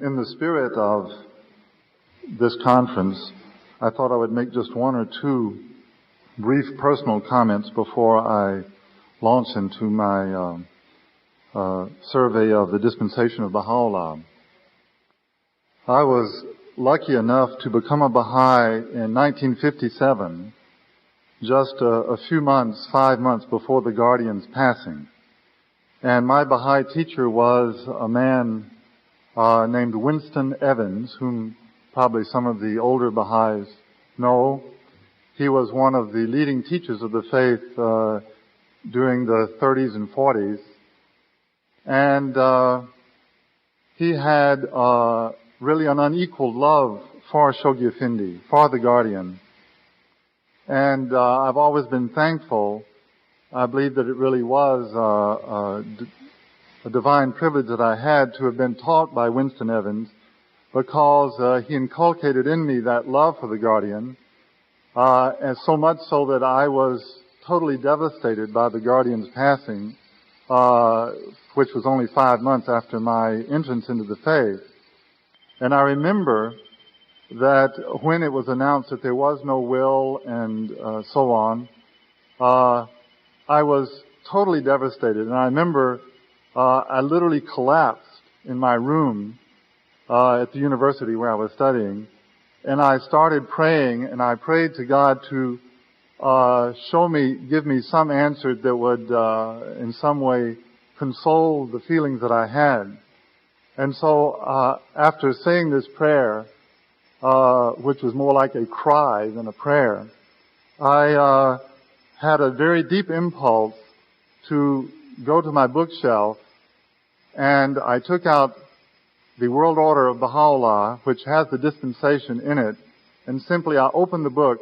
In the spirit of this conference, I thought I would make just one or two brief personal comments before I launch into my survey of the Dispensation of Bahá'u'lláh. I was lucky enough to become a Baha'i in 1957, just a few months, 5 months before the Guardian's passing. And my Baha'i teacher was a man named Winston Evans, whom probably some of the older Baha'is know. He was one of the leading teachers of the faith during the 30s and 40s. And he had really an unequaled love for Shoghi Effendi, for the Guardian. And I've always been thankful. I believe that it really was a divine privilege that I had to have been taught by Winston Evans, because he inculcated in me that love for the Guardian, and so much so that I was totally devastated by the Guardian's passing, which was only 5 months after my entrance into the faith. And I remember that when it was announced that there was no will and so on, I was totally devastated. And I remember I literally collapsed in my room at the university where I was studying, and I started praying, and I prayed to God to give me some answer that would in some way console the feelings that I had. And so after saying this prayer, which was more like a cry than a prayer, I had a very deep impulse to go to my bookshelf, and I took out the World Order of Baha'u'lláh, which has the dispensation in it, and simply I opened the book,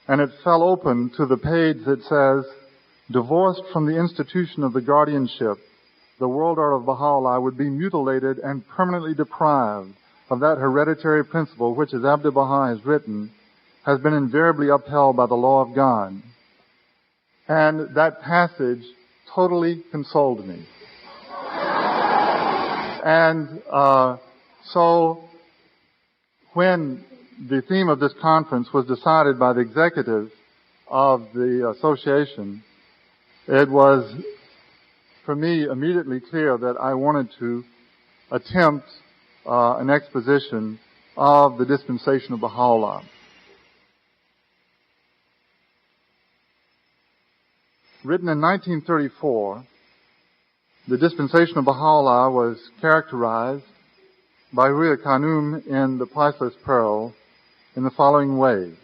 and it fell open to the page that says, "Divorced from the institution of the guardianship, the World Order of Baha'u'lláh would be mutilated and permanently deprived of that hereditary principle which, as Abdu'l-Baha has written, has been invariably upheld by the law of God." And that passage totally consoled me. And so when the theme of this conference was decided by the executive of the association, it was for me immediately clear that I wanted to attempt an exposition of the Dispensation of Baha'u'lláh. Written in 1934, the Dispensation of Baha'u'lláh was characterized by Ruya Khanum in The Priceless Pearl in the following way.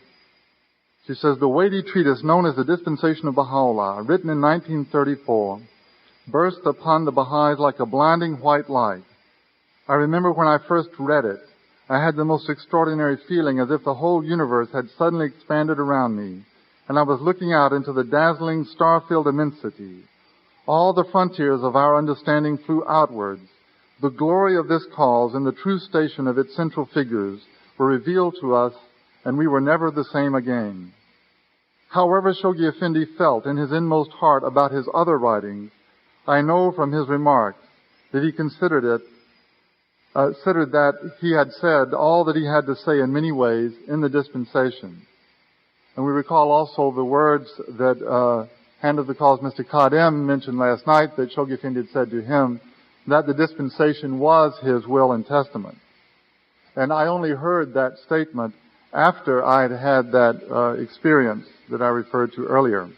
She says, "The weighty treatise known as the Dispensation of Baha'u'lláh, written in 1934, burst upon the Baha'is like a blinding white light. I remember when I first read it, I had the most extraordinary feeling, as if the whole universe had suddenly expanded around me, and I was looking out into the dazzling star-filled immensity. All the frontiers of our understanding flew outwards. The glory of this cause and the true station of its central figures were revealed to us, and we were never the same again. However Shoghi Effendi felt in his inmost heart about his other writings, I know from his remarks that he considered that he had said all that he had to say in many ways in the dispensation." And we recall also the words that Hand of the Cause Mr. Kadem mentioned last night, that Shoghi Effendi had said to him that the dispensation was his will and testament. And I only heard that statement after I had had that experience that I referred to earlier.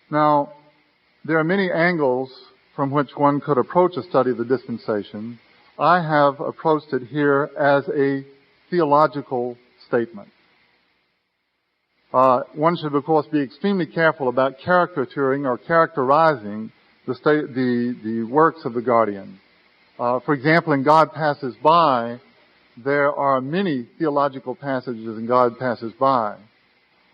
Now, there are many angles from which one could approach a study of the dispensation. I have approached it here as a theological statement. One should, of course, be extremely careful about caricaturing or characterizing the works of the Guardian. For example, in God Passes By, there are many theological passages in God Passes By.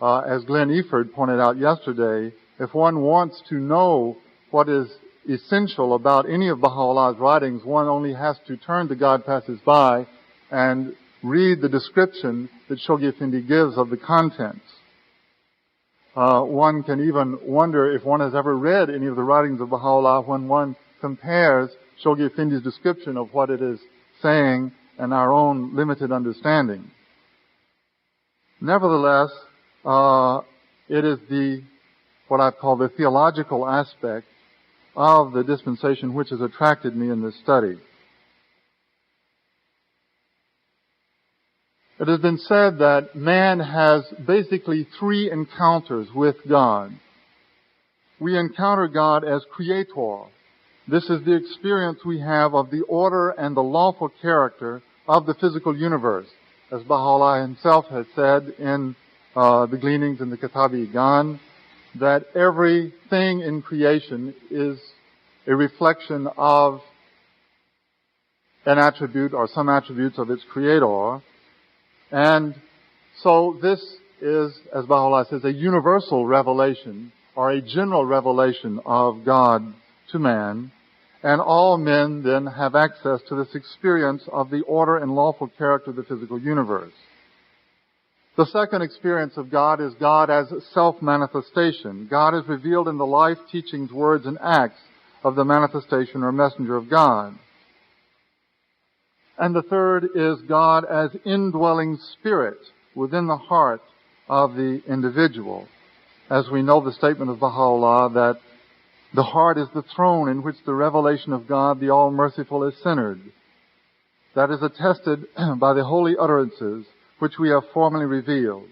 As Glenn Eford pointed out yesterday, if one wants to know what is essential about any of Baha'u'llah's writings, one only has to turn to God Passes By and read the description that Shoghi Effendi gives of the contents. One can even wonder if one has ever read any of the writings of Baha'u'lláh when one compares Shoghi Effendi's description of what it is saying and our own limited understanding. Nevertheless, it is what I call the theological aspect of the dispensation which has attracted me in this study. It has been said that man has basically three encounters with God. We encounter God as creator. This is the experience we have of the order and the lawful character of the physical universe. As Baha'u'lláh himself has said in the Gleanings in the Kitab-i-Igan, that everything in creation is a reflection of an attribute or some attributes of its creator. And so this is, as Baha'u'lláh says, a universal revelation or a general revelation of God to man. And all men then have access to this experience of the order and lawful character of the physical universe. The second experience of God is God as self-manifestation. God is revealed in the life, teachings, words, and acts of the manifestation or messenger of God. And the third is God as indwelling spirit within the heart of the individual. As we know the statement of Baha'u'lláh that the heart is the throne in which the revelation of God, the All-Merciful, is centered. That is attested by the holy utterances which we have formally revealed.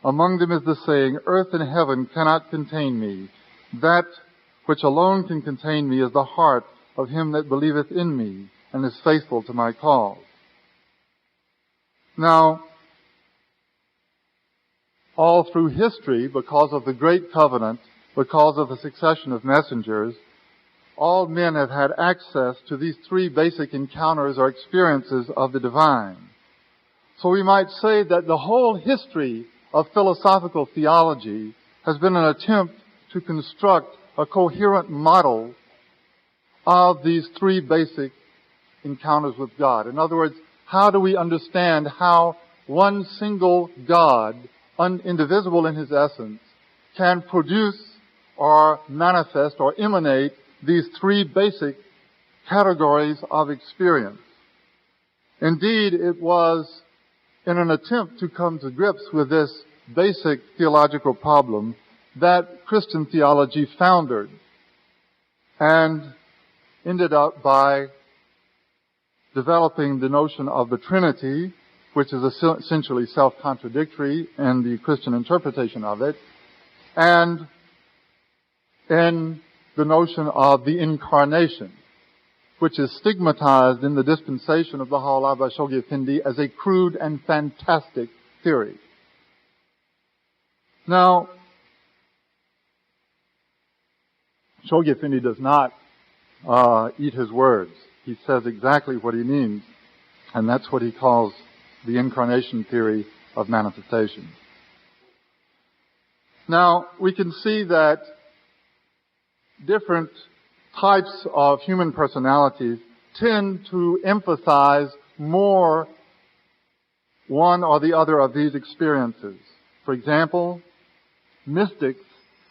Among them is the saying, earth and heaven cannot contain me. That which alone can contain me is the heart of him that believeth in me and is faithful to my cause. Now, all through history, because of the great covenant, because of the succession of messengers, all men have had access to these three basic encounters or experiences of the divine. So we might say that the whole history of philosophical theology has been an attempt to construct a coherent model of these three basic encounters with God. In other words, how do we understand how one single God, indivisible in his essence, can produce or manifest or emanate these three basic categories of experience? Indeed, it was in an attempt to come to grips with this basic theological problem that Christian theology foundered and ended up by developing the notion of the Trinity, which is essentially self-contradictory in the Christian interpretation of it, and in the notion of the incarnation, which is stigmatized in the dispensation of Baha'u'lláh by Shoghi Effendi as a crude and fantastic theory. Now, Shoghi Effendi does not eat his words. He says exactly what he means, and that's what he calls the incarnation theory of manifestation. Now, we can see that different types of human personalities tend to emphasize more one or the other of these experiences. For example, mystics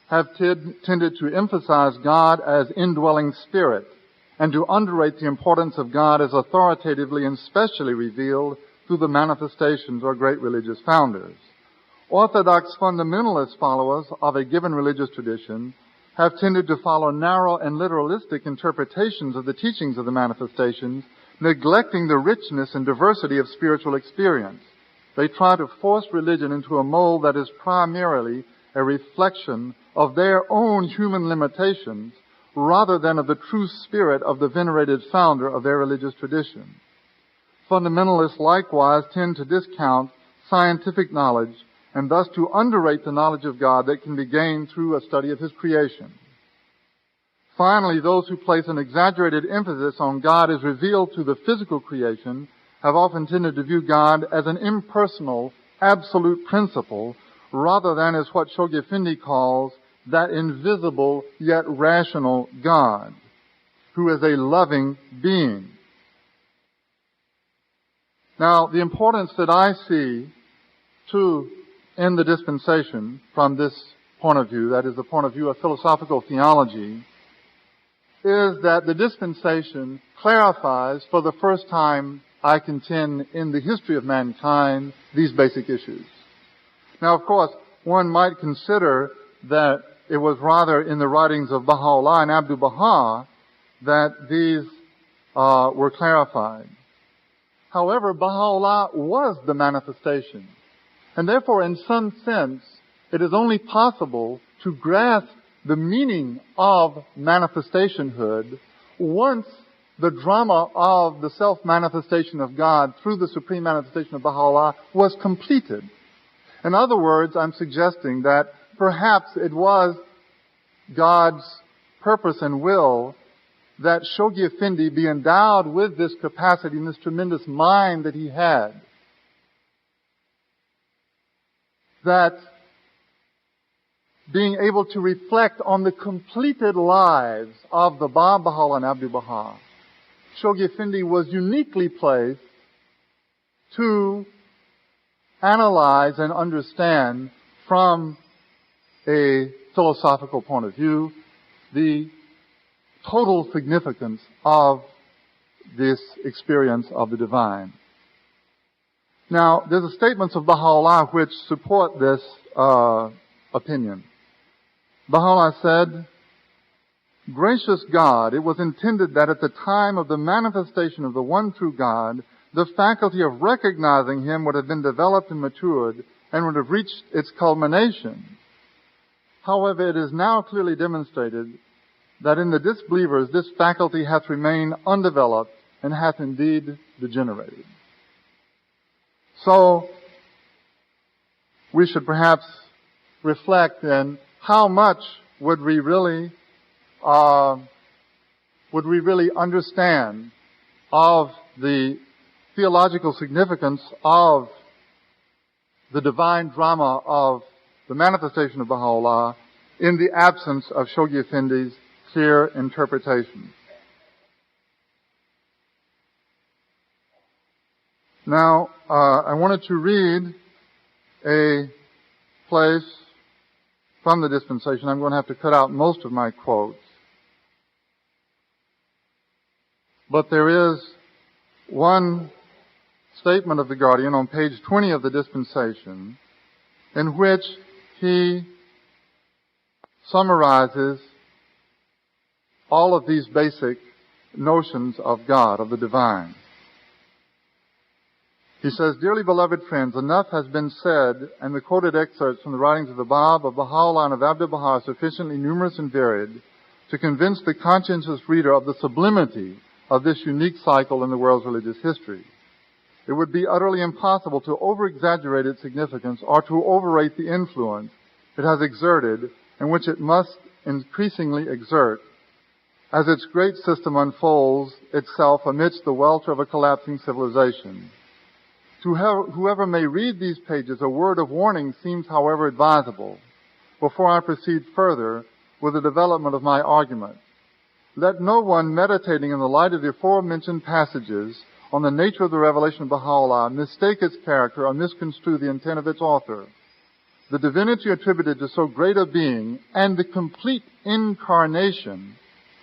have tended to emphasize God as indwelling spirit and to underrate the importance of God as authoritatively and specially revealed through the manifestations or great religious founders. Orthodox fundamentalist followers of a given religious tradition have tended to follow narrow and literalistic interpretations of the teachings of the manifestations, neglecting the richness and diversity of spiritual experience. They try to force religion into a mold that is primarily a reflection of their own human limitations rather than of the true spirit of the venerated founder of their religious tradition. Fundamentalists likewise tend to discount scientific knowledge and thus to underrate the knowledge of God that can be gained through a study of His creation. Finally, those who place an exaggerated emphasis on God as revealed through the physical creation have often tended to view God as an impersonal, absolute principle rather than as what Shoghi Effendi calls that invisible yet rational God, who is a loving being. Now, the importance that I see in the dispensation from this point of view, that is the point of view of philosophical theology, is that the dispensation clarifies for the first time, I contend, in the history of mankind, these basic issues. Now, of course, one might consider that it was rather in the writings of Baha'u'lláh and Abdu'l-Baha that these were clarified. However, Baha'u'lláh was the manifestation. And therefore, in some sense, it is only possible to grasp the meaning of manifestationhood once the drama of the self-manifestation of God through the supreme manifestation of Baha'u'lláh was completed. In other words, I'm suggesting that perhaps it was God's purpose and will that Shoghi Effendi be endowed with this capacity and this tremendous mind that he had. That being able to reflect on the completed lives of the Bab Baha'u'lláh and Abdu'l-Baha, Shoghi Effendi was uniquely placed to analyze and understand from a philosophical point of view the total significance of this experience of the divine. Now, there's a statements of Baha'u'lláh which support this opinion. Baha'u'lláh said, "Gracious God, it was intended that at the time of the manifestation of the one true God, the faculty of recognizing Him would have been developed and matured and would have reached its culmination. However, it is now clearly demonstrated that in the disbelievers this faculty hath remained undeveloped and hath indeed degenerated." So, we should perhaps reflect then, how much would we really understand of the theological significance of the divine drama of the manifestation of Baha'u'lláh in the absence of Shoghi Effendi's clear interpretation. Now, I wanted to read a place from the dispensation. I'm going to have to cut out most of my quotes. But there is one statement of the Guardian on page 20 of the dispensation in which he summarizes all of these basic notions of God, of the divine. He says, "Dearly beloved friends, enough has been said, and the quoted excerpts from the writings of the Bab, of Baha'u'lláh, and of Abdu'l-Baha are sufficiently numerous and varied to convince the conscientious reader of the sublimity of this unique cycle in the world's religious history. It would be utterly impossible to over-exaggerate its significance or to overrate the influence it has exerted and which it must increasingly exert as its great system unfolds itself amidst the welter of a collapsing civilization. To whoever may read these pages, a word of warning seems, however, advisable before I proceed further with the development of my argument. Let no one meditating in the light of the aforementioned passages on the nature of the revelation of Baha'u'lláh mistake its character or misconstrue the intent of its author. The divinity attributed to so great a being and the complete incarnation,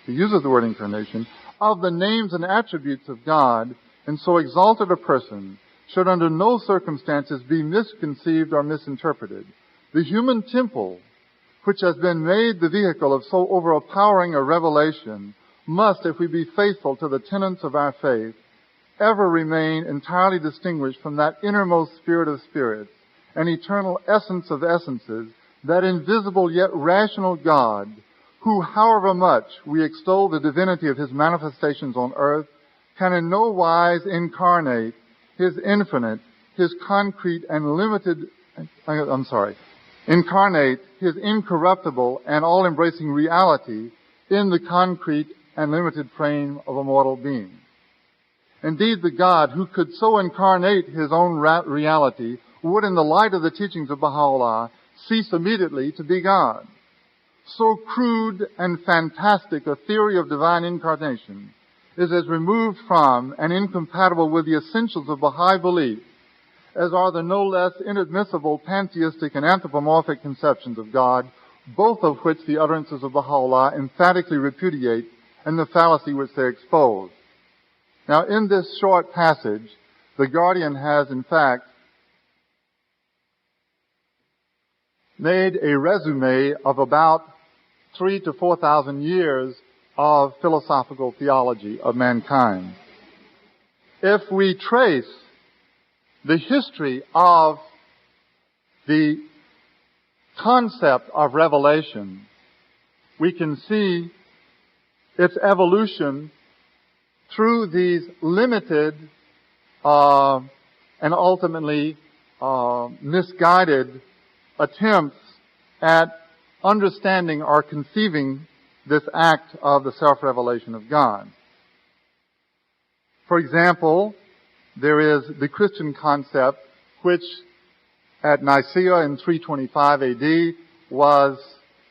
he uses the word incarnation, of the names and attributes of God in so exalted a person should under no circumstances be misconceived or misinterpreted. The human temple, which has been made the vehicle of so overpowering a revelation, must, if we be faithful to the tenets of our faith, ever remain entirely distinguished from that innermost spirit of spirits, an eternal essence of essences, that invisible yet rational God, who, however much we extol the divinity of His manifestations on earth, can in no wise incarnate His infinite, His concrete and limited, incarnate His incorruptible and all-embracing reality in the concrete and limited frame of a mortal being. Indeed, the God who could so incarnate His own reality would, in the light of the teachings of Baha'u'lláh, cease immediately to be God. So crude and fantastic a theory of divine incarnation is as removed from and incompatible with the essentials of Baha'i belief as are the no less inadmissible pantheistic and anthropomorphic conceptions of God, both of which the utterances of Baha'u'lláh emphatically repudiate and the fallacy which they expose. Now, in this short passage, the Guardian has, in fact, made a resume of about 3,000 to 4,000 years of philosophical theology of mankind. If we trace the history of the concept of revelation, we can see its evolution through these limited and ultimately misguided attempts at understanding or conceiving this act of the self-revelation of God. For example, there is the Christian concept which at Nicaea in 325 AD was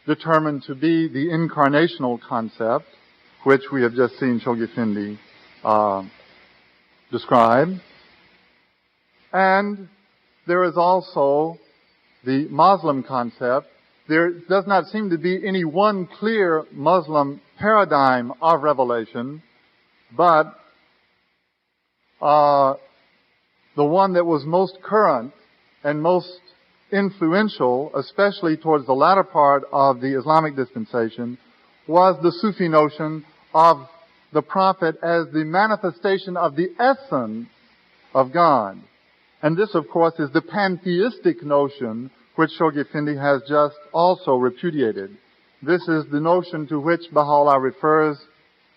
determined to be the incarnational concept, which we have just seen Shoghi Effendi describe. And there is also the Muslim concept. There does not seem to be any one clear Muslim paradigm of revelation, but the one that was most current and most influential, especially towards the latter part of the Islamic dispensation, was the Sufi notion of the prophet as the manifestation of the essence of God. And this, of course, is the pantheistic notion which Shoghi Effendi has just also repudiated. This is the notion to which Baha'u'lláh refers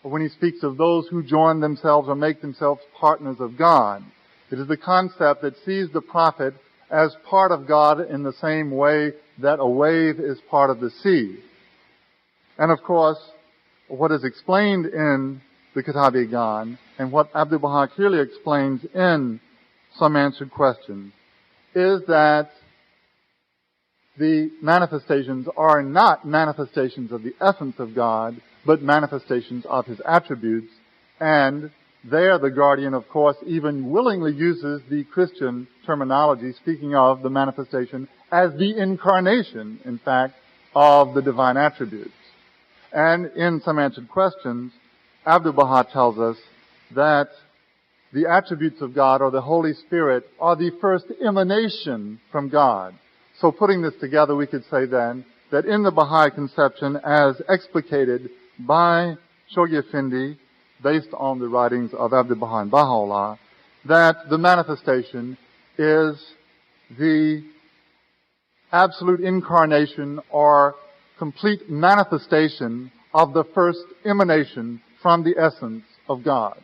when he speaks of those who join themselves or make themselves partners of God. It is the concept that sees the prophet as part of God in the same way that a wave is part of the sea. And of course, what is explained in the Kitab-i-Gan and what Abdu'l-Baha clearly explains in Some Answered Questions is that the manifestations are not manifestations of the essence of God, but manifestations of His attributes. And there the Guardian, of course, even willingly uses the Christian terminology, speaking of the manifestation as the incarnation, in fact, of the divine attributes. And in Some Answered Questions, Abdu'l-Baha tells us that the attributes of God, or the Holy Spirit, are the first emanation from God. So putting this together, we could say then that in the Baha'i conception, as explicated by Shoghi Effendi, based on the writings of Abdu'l-Baha and Baha'u'lláh, that the manifestation is the absolute incarnation or complete manifestation of the first emanation from the essence of God.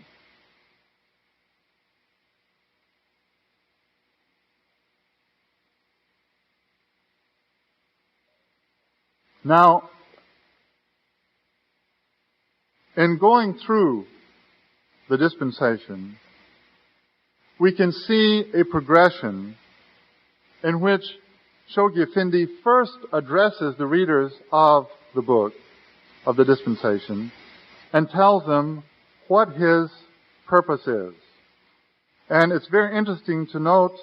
Now, in going through the dispensation, we can see a progression in which Shoghi Effendi first addresses the readers of the book, of the dispensation, and tells them what his purpose is. And it's very interesting to note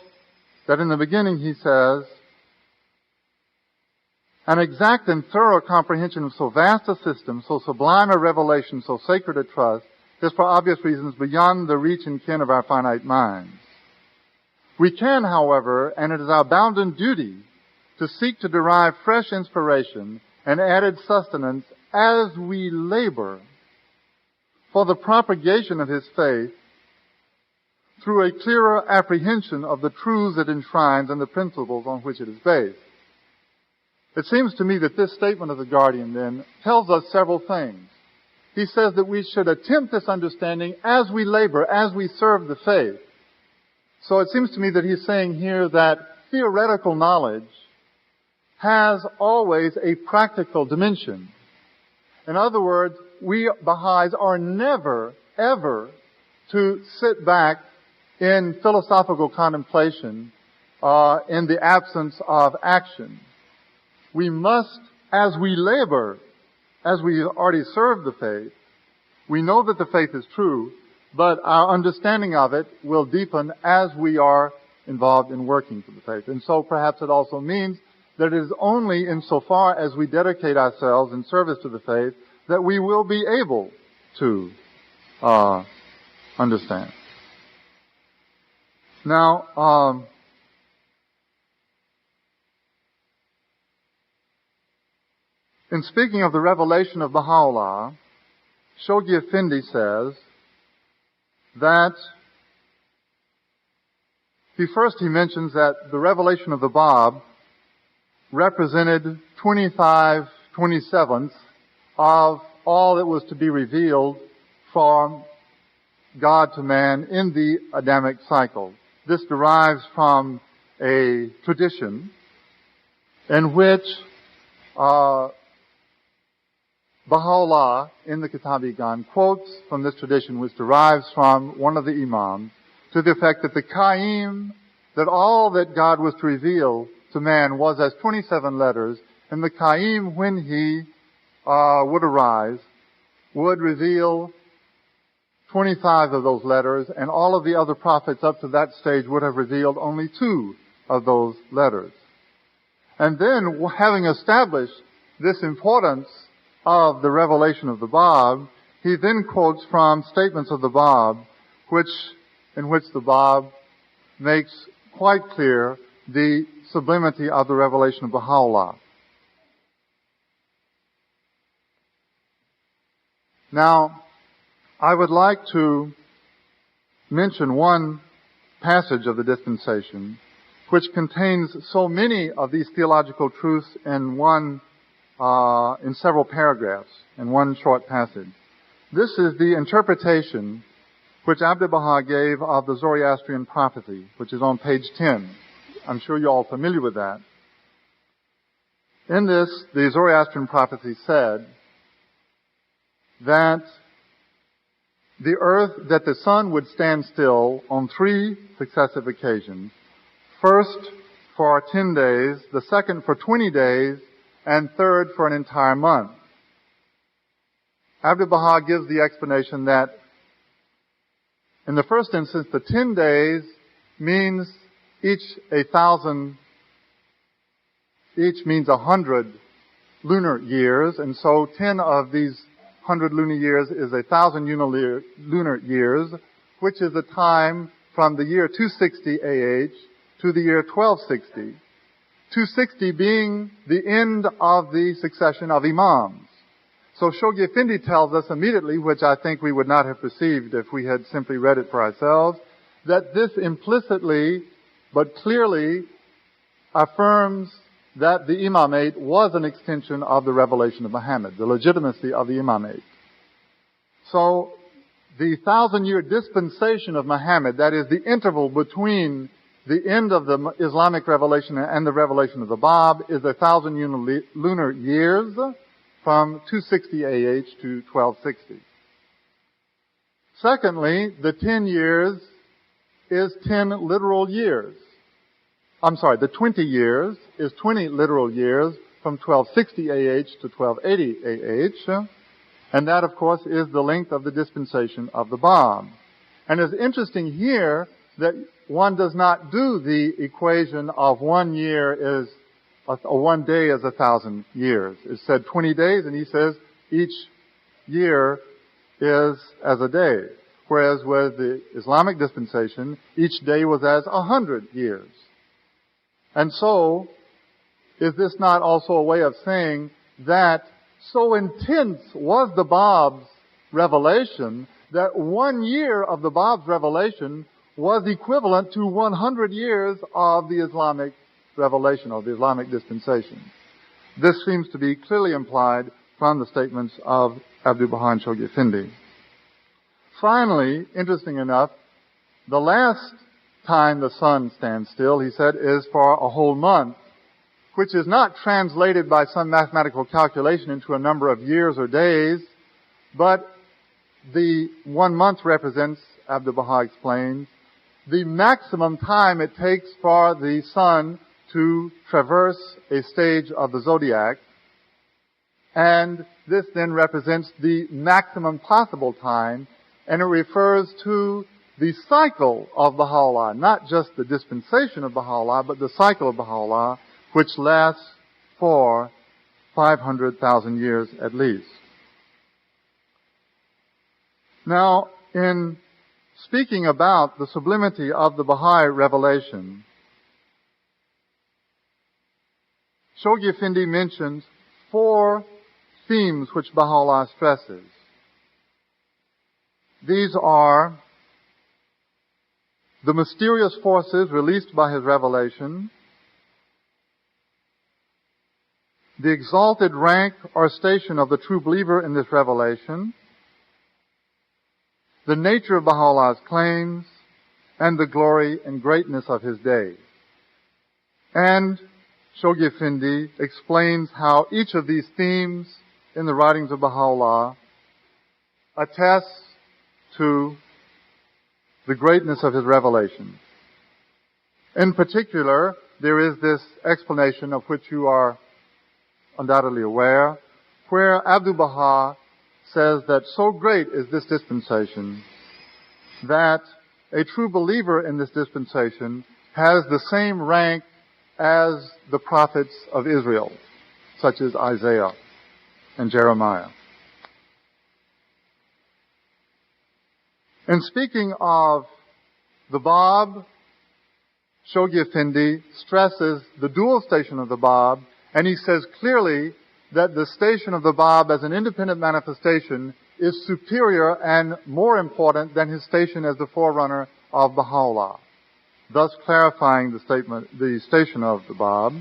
that in the beginning he says, an exact and thorough comprehension of so vast a system, so sublime a revelation, so sacred a trust, is for obvious reasons beyond the reach and ken of our finite minds. We can, however, and it is our bounden duty, to seek to derive fresh inspiration and added sustenance as we labor for the propagation of His faith through a clearer apprehension of the truths it enshrines and the principles on which it is based. It seems to me that this statement of the Guardian then tells us several things. He says that we should attempt this understanding as we labor, as we serve the faith. So it seems to me that he's saying here that theoretical knowledge has always a practical dimension. In other words, we Baha'is are never, ever to sit back in philosophical contemplation in the absence of action. We must, as we labor, as we already serve the faith, we know that the faith is true, but our understanding of it will deepen as we are involved in working for the faith. And so perhaps it also means that it is only insofar as we dedicate ourselves in service to the faith that we will be able to understand. Now, in speaking of the revelation of Baha'u'lláh, Shoghi Effendi says that he mentions that the revelation of the Bab represented 27ths of all that was to be revealed from God to man in the Adamic cycle. This derives from a tradition in which Baha'u'lláh in the Kitab-i-Gan quotes from this tradition, which derives from one of the Imams, to the effect that the Qaim, that all that God was to reveal to man was as 27 letters, and the Qaim, when he would arise, would reveal 25 of those letters, and all of the other prophets up to that stage would have revealed only 2 of those letters. And then, having established this importance of the revelation of the Bab, he then quotes from statements of the Bab, in which the Bab makes quite clear the sublimity of the revelation of Baha'u'lláh. Now, I would like to mention one passage of the dispensation which contains so many of these theological truths in several paragraphs, in one short passage. This is the interpretation which Abdu'l-Baha gave of the Zoroastrian prophecy, which is on page 10. I'm sure you're all familiar with that. In this, the Zoroastrian prophecy said that the sun would stand still on 3 successive occasions. First for 10 days, the second for 20 days, and third for an entire month. Abdu'l-Baha gives the explanation that in the first instance, the 10 days means each means 100 lunar years, and so 10 of these 100 lunar years is 1,000 lunar years, which is the time from the year 260 AH to the year 1260. 260 being the end of the succession of Imams. So Shoghi Effendi tells us immediately, which I think we would not have perceived if we had simply read it for ourselves, that this implicitly but clearly affirms that the Imamate was an extension of the revelation of Muhammad, the legitimacy of the Imamate. So the 1,000-year dispensation of Muhammad, that is the interval between the end of the Islamic revelation and the revelation of the Bab, is 1,000 lunar years, from 260 AH to 1260. Secondly, the 10 years is 10 literal years. The 20 years is 20 literal years from 1260 AH to 1280 AH. And that, of course, is the length of the dispensation of the Bab. And it's interesting here that one does not do the equation of 1 year is one day is 1,000 years. It's said 20 days, and he says each year is as a day. Whereas with the Islamic dispensation, each day was as 100 years. And so, is this not also a way of saying that so intense was the Bab's revelation that 1 year of the Bab's revelation was equivalent to 100 years of the Islamic revelation or the Islamic dispensation? This seems to be clearly implied from the statements of Abdu'l-Baha and Shoghi Effendi. Finally, interesting enough, the last time the sun stands still, he said, is for a whole month, which is not translated by some mathematical calculation into a number of years or days, but the 1 month represents, Abdu'l-Baha explains, the maximum time it takes for the sun to traverse a stage of the zodiac, and this then represents the maximum possible time, and it refers to the cycle of Baha'u'lláh, not just the dispensation of Baha'u'lláh, but the cycle of Baha'u'lláh, which lasts for 500,000 years at least. Now, in speaking about the sublimity of the Baha'i revelation, Shoghi Effendi mentions 4 themes which Baha'u'lláh stresses. These are the mysterious forces released by his revelation, the exalted rank or station of the true believer in this revelation, the nature of Baha'u'llah's claims, and the glory and greatness of his day. And Shoghi Effendi explains how each of these themes in the writings of Baha'u'lláh attests to the greatness of his revelation. In particular, there is this explanation of which you are undoubtedly aware, where Abdu'l-Baha says that so great is this dispensation that a true believer in this dispensation has the same rank as the prophets of Israel, such as Isaiah and Jeremiah. In speaking of the Bab, Shoghi Effendi stresses the dual station of the Bab, and he says clearly that the station of the Bab as an independent manifestation is superior and more important than his station as the forerunner of Baha'u'lláh, thus clarifying the station of the Bab.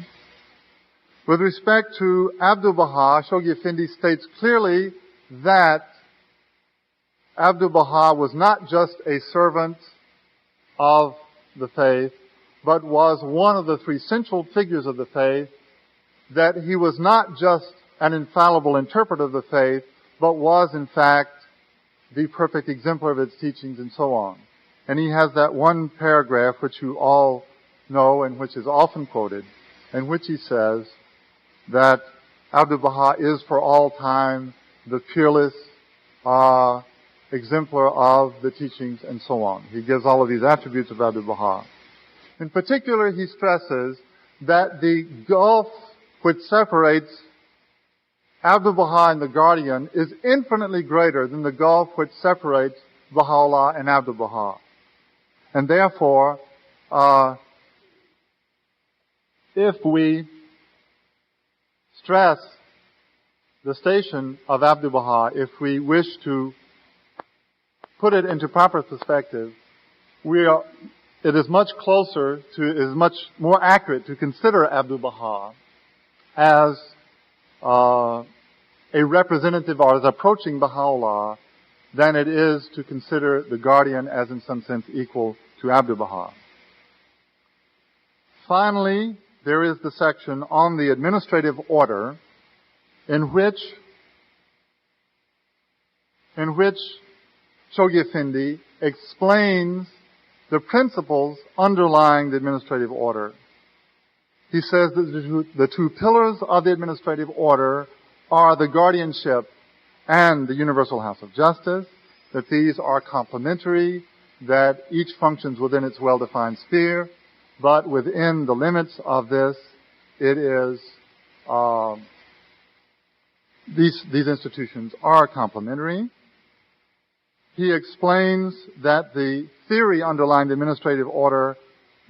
With respect to Abdu'l-Baha, Shoghi Effendi states clearly that Abdu'l-Baha was not just a servant of the faith, but was one of the 3 central figures of the faith, that he was not just an infallible interpreter of the faith, but was in fact the perfect exemplar of its teachings and so on. And he has that one paragraph which you all know and which is often quoted, in which he says that Abdu'l-Baha is for all time the peerless exemplar of the teachings and so on. He gives all of these attributes of Abdu'l-Baha. In particular, he stresses that the gulf which separates Abdu'l-Baha and the Guardian is infinitely greater than the gulf which separates Baha'u'lláh and Abdu'l-Baha. And therefore, if we stress the station of Abdu'l-Baha, if we wish to put it into proper perspective, it is much more accurate to consider Abdu'l-Baha as a representative or as approaching Baha'u'lláh than it is to consider the Guardian as in some sense equal to Abdu'l-Baha. Finally, there is the section on the administrative order in which Shoghi Effendi explains the principles underlying the administrative order. He says that the 2 pillars of the administrative order are the guardianship and the universal house of justice, that these are complementary, that each functions within its well-defined sphere, but within the limits of this, it is, these institutions are complementary. He explains that the theory underlying the administrative order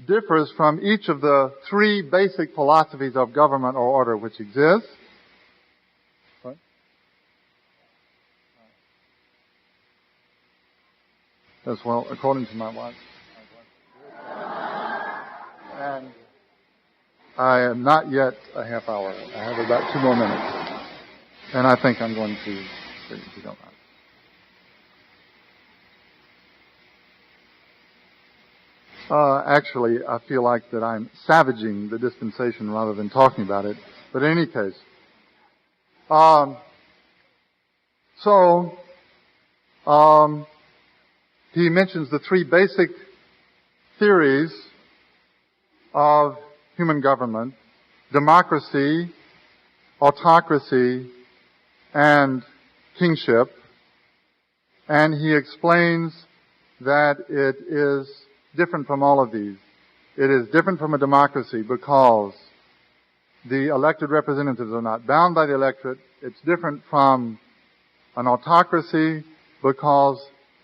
differs from each of the 3 basic philosophies of government or order which exist. What? As well, according to my watch. And I am not yet a half hour. I have about 2 more minutes. And I think I'm going to, if you don't mind. Actually, I feel like that I'm savaging the dispensation rather than talking about it. But in any case, he mentions the 3 basic theories of human government: democracy, autocracy, and kingship. And he explains that it is different from all of these. It is different from a democracy because the elected representatives are not bound by the electorate. It's different from an autocracy because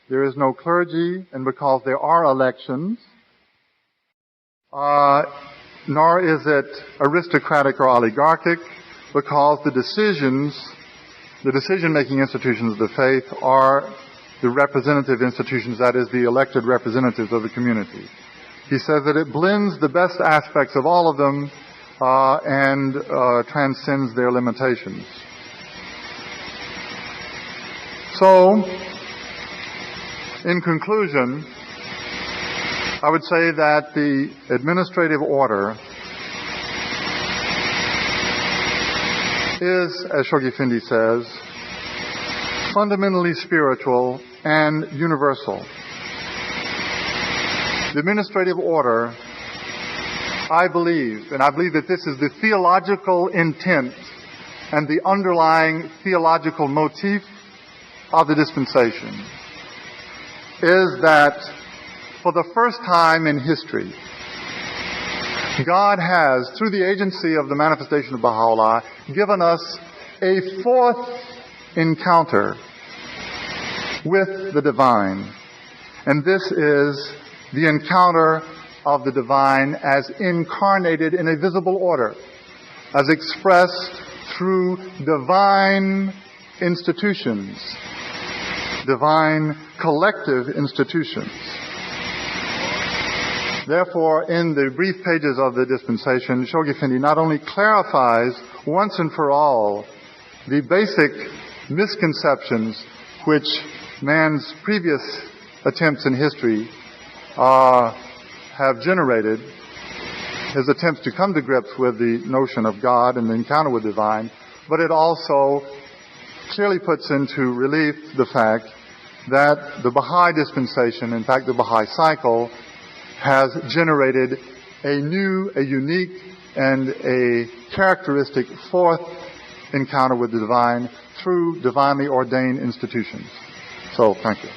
there is no clergy, and because there are elections, nor is it aristocratic or oligarchic, because the decision-making institutions of the faith are the representative institutions, that is, the elected representatives of the community. He says that it blends the best aspects of all of them and transcends their limitations. So, in conclusion, I would say that the administrative order is, as Shoghi Effendi says, fundamentally spiritual and universal. The administrative order, I believe that this is the theological intent and the underlying theological motif of the dispensation, is that for the first time in history, God has, through the agency of the manifestation of Baha'u'lláh, given us a fourth encounter with the divine. And this is the encounter of the divine as incarnated in a visible order, as expressed through divine institutions, divine collective institutions. Therefore, in the brief pages of the dispensation, Shoghi Effendi not only clarifies once and for all the basic misconceptions which man's previous attempts in history have generated, his attempts to come to grips with the notion of God and the encounter with the divine, but it also clearly puts into relief the fact that the Baha'i dispensation, in fact the Baha'i cycle, has generated a new, a unique, and a characteristic fourth encounter with the divine through divinely ordained institutions. So, thank you.